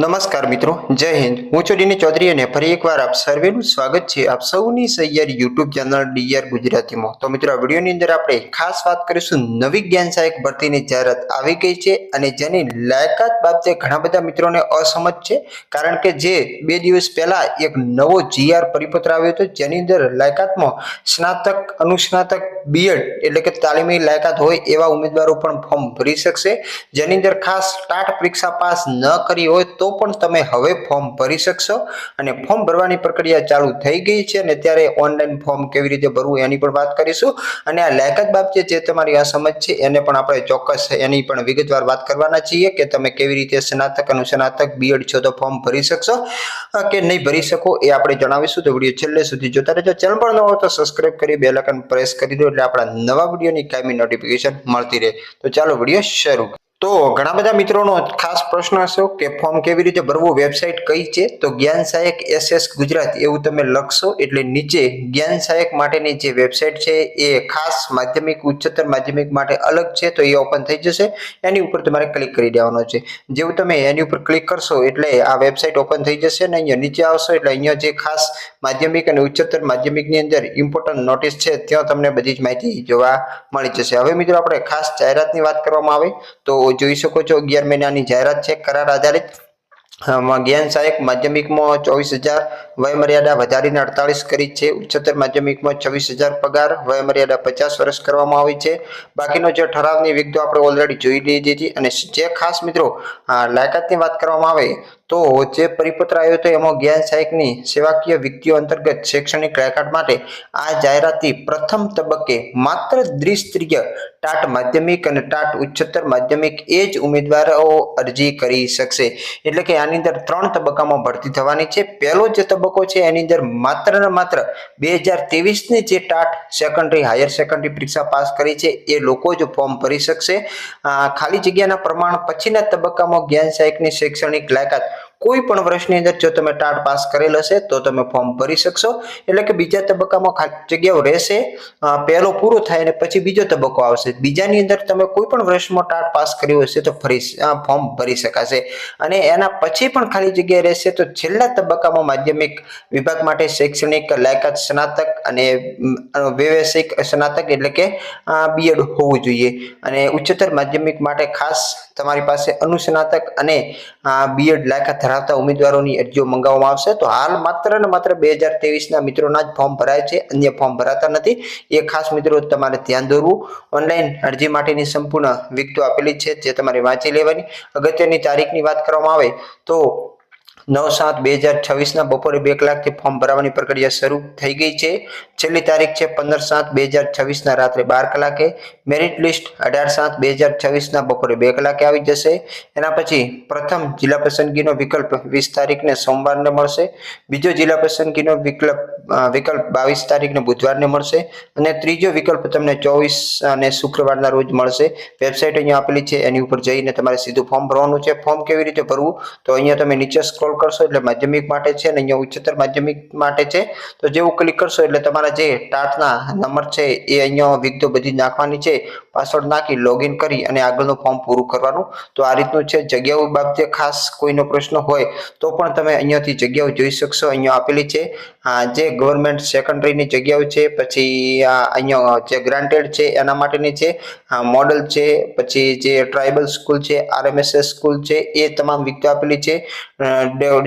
નમસ્કાર મિત્રો, જય હિન્દ। હું છું ડીની ચૌધરી અને ફરી એકવાર આપ સર્વેનું સ્વાગત છે આપ સૌની સૈયારી યુટ્યુબ ચેનલ ડીઆર ગુજરાતીમાં। તો મિત્રો, આ વિડીયોની અંદર આપણે ખાસ વાત કરીશું નવી જ્ઞાન સહાયક ભરતીની જાહેરાત આવી ગઈ છે અને જેની લાયકાત બાબતે ઘણા બધા મિત્રોને અસમજ છે, કારણ કે જે 2 દિવસ પહેલા એક નવો જીઆર પરિપત્ર આવ્યો હતો જેની અંદર લાયકાતમાં સ્નાતક, અનુસ્નાતક, બીએડ એટલે કે તાલીમી લાયકાત હોય એવા ઉમેદવારો પણ ફોર્મ ભરી શકશે। જેની અંદર ખાસ ટાટ પરીક્ષા પાસ ન કરી હોય તો પણ તમે હવે ફોર્મ ભરી શકશો અને ફોર્મ ભરવાની પ્રક્રિયા ચાલુ થઈ ગઈ છે અને ત્યારે ઓનલાઈન ફોર્મ કેવી રીતે ભરવું એની પણ વાત કરીશું અને આ લાયકાત બાબતે જે તમારી આ સમજ છે એને પણ આપણે ચોક્કસ એની પણ વિગતવાર વાત કરવાના છીએ કે તમે કેવી રીતે સ્નાતક, અનુસ્નાતક, બીએડ છો તો ફોર્મ ભરી શકશો કે નહીં ભરી શકો એ આપણે જણાવીશું। તો વિડીયો છેલ્લે સુધી જોતા રહેજો। ચેનલ પર નવો તો સબસ્ક્રાઇબ કરી બેલ આઇકન પ્રેસ કરી દો એટલે આપણા નવા વિડીયોની કાયમી નોટિફિકેશન મળતી રહે। તો ચાલો વિડીયો શરૂ। તો ઘણા બધા મિત્રોનો ખાસ પ્રશ્ન હશે કે ફોર્મ કેવી રીતે ભરવું, વેબસાઇટ કઈ છે? તો જ્ઞાન સહાયક SS ગુજરાત એવું તમે લખશો એટલે નીચે જ્ઞાન સહાયક માટેની જે વેબસાઇટ છે એ ખાસ માધ્યમિક, ઉચ્ચતર માધ્યમિક માટે અલગ છે તો એ ઓપન થઈ જશે। એની ઉપર તમારે ક્લિક કરી દેવાનો છે। જેવું તમે એની ઉપર ક્લિક કરશો એટલે આ વેબસાઇટ ઓપન થઈ જશે અને અહીંયા નીચે આવશો એટલે અહીંયા જે ખાસ માધ્યમિક અને ઉચ્ચતર માધ્યમિકની અંદર ઇમ્પોર્ટન્ટ નોટિસ છે ત્યાં તમને બધી જ માહિતી જોવા મળી જશે। હવે મિત્રો, આપણે ખાસ જાહેરાતની વાત કરવામાં આવે તો જોઈ શકો છો 11 મહિનાની જાહેરાત છે, કરાર આધારિત જ્ઞાન સહાયક માધ્યમિકમાં 24,000 વયમર્યાદા વધારીને 48 કરી છે, ઉચ્ચતર માધ્યમિકમાં 26,000 પગાર, વયમર્યાદા 50 વર્ષ કરવામાં આવી છે। બાકીનો જે ઠરાવની વિગતો આપણે ઓલરેડી જોઈ લીધી હતી અને જે ખાસ મિત્રો લાયકાતની વાત કરવામાં આવે તો જે પરિપત્ર આવ્યો હતો એમાં જ્ઞાન સહાયકની સેવાકીય વ્યક્તિઓ અંતર્ગત શૈક્ષણિક લાયકાત માટે આ જાહેરાતથી પ્રથમ તબક્કે માત્ર દ્વિસ્તરીય ટાટ માધ્યમિક અને ટાટ ઉચ્ચતર માધ્યમિક એ જ ઉમેદવારો અરજી કરી શકશે। એટલે કે આની અંદર 3 તબક્કામાં ભરતી થવાની છે। પહેલો જે તબક્કો છે એની અંદર માત્ર ને માત્ર 2023 ની જે ટાટ સેકન્ડરી, હાયર સેકન્ડરી પરીક્ષા પાસ કરી છે એ લોકો જ ફોર્મ ભરી શકશે। ખાલી જગ્યાના પ્રમાણ પછીના તબક્કામાં જ્ઞાન સહાયકની શૈક્ષણિક લાયકાત કોઈ પણ વર્ષની અંદર જો તમે ટાટ પાસ કરેલ હશે તો તમે ફોર્મ ભરી શકશો। એટલે કે બીજા તબક્કામાં ખાલી જગ્યાઓ રહેશે, પહેલો પૂરો થાય અને પછી બીજો તબક્કો આવશે। બીજાની અંદર તમે કોઈ પણ વર્ષમાં ટાટ પાસ કર્યું હશે તો ફોર્મ ભરી શકાશે અને એના પછી પણ ખાલી જગ્યા રહેશે તો છેલ્લા તબક્કામાં માધ્યમિક વિભાગ માટે શૈક્ષણિક લાયકાત સ્નાતક અને વ્યવસાયિક સ્નાતક એટલે કે બીએડ હોવું જોઈએ અને ઉચ્ચતર માધ્યમિક માટે ખાસ તમારી પાસે અનુસ્નાતક અને બીએડ લાયકાત ધરાવતા ઉમેદવારોની અરજીઓ મંગાવવામાં આવશે। તો હાલ માત્ર ને માત્ર 2023 ના મિત્રોના જ ફોર્મ ભરાય છે, અન્ય ફોર્મ ભરાતા નથી। એ ખાસ મિત્રો તમારે ધ્યાન દોરવું। ઓનલાઈન અરજી માટેની સંપૂર્ણ વિગતો આપેલી છે જે તમારે વાંચી લેવાની। અગત્યની તારીખની વાત કરવામાં આવે તો 9/7/2026 ના બપોરે 2 કલાકથી ફોર્મ ભરવાની પ્રક્રિયા શરૂ થઈ ગઈ છે। છેલ્લી તારીખ છે 15/7/2026 ના રાત્રે 12 કલાકે। મેરિટ લિસ્ટ 18/7/2026 ના બપોરે 2 કલાકે આવી જશે। એના પછી પ્રથમ જિલ્લા પસંદગીનો વિકલ્પ 20 તારીખને સોમવારને મળશે, બીજો જિલ્લા પસંદગીનો વિકલ્પ 22 તારીખને બુધવારને મળશે અને ત્રીજો વિકલ્પ તમને 24 અને શુક્રવારના રોજ મળશે। વેબસાઇટ અહીંયા આપેલી છે, એની ઉપર જઈને તમારે સીધું ફોર્મ ભરવાનું છે। ફોર્મ કેવી રીતે ભરવું તો અહીંયા તમે નીચે સ્ક્રોલ કરશો એટલે માધ્યમિક માટે છે અને અહીંયા ઉચ્ચતર માધ્યમિક માટે છે। તો જેવું ક્લિક કરશો એટલે તમારા જે ટાટના નંબર છે એ અહીંયા વિગતો બધી નાખવાની છે, પાસવર્ડ નાખી લોગિન કરી અને આગળનું ફોર્મ પૂરું કરવાનું। તો આ રીતનું છે। જગ્યાઓ બાબતે ખાસ કોઈનો પ્રશ્ન હોય તો પણ તમે અહીંયાથી જગ્યાઓ જોઈ શકશો, અહીંયા આપેલી છે। જે ગવર્મેન્ટ સેકન્ડરીની જગ્યાઓ છે, પછી અહીંયા જે ગ્રાન્ટેડ છે એના માટેની છે, મોડલ છે, પછી જે ટ્રાઇબલ સ્કૂલ છે, RMSS સ્કૂલ છે, એ તમામ વિગતો આપેલી છે।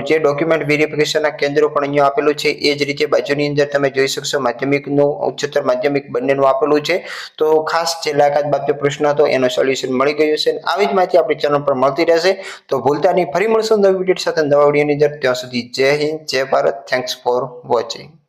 જે ડોક્યુમેન્ટ વેરિફિકેશનના કેન્દ્રો પણ અહીંયા આપેલું છે એ જ રીતે બાજુની અંદર તમે જોઈ શકશો માધ્યમિકનું, ઉચ્ચતર માધ્યમિક બંનેનું આપેલું છે। તો ખાસ જે લાયકાત બાબતે પ્રશ્ન હતો એનો સોલ્યુશન મળી ગયું છે। આવી જ માહિતી આપણી ચેનલ પર મળતી રહેશે। તો ભૂલતા નહીં, ફરી મળશું નવી વિડીયો સાથે, નવા વિડીયોની અંદર। ત્યાં સુધી જય હિન્દ, જય ભારત। Thanks for watching.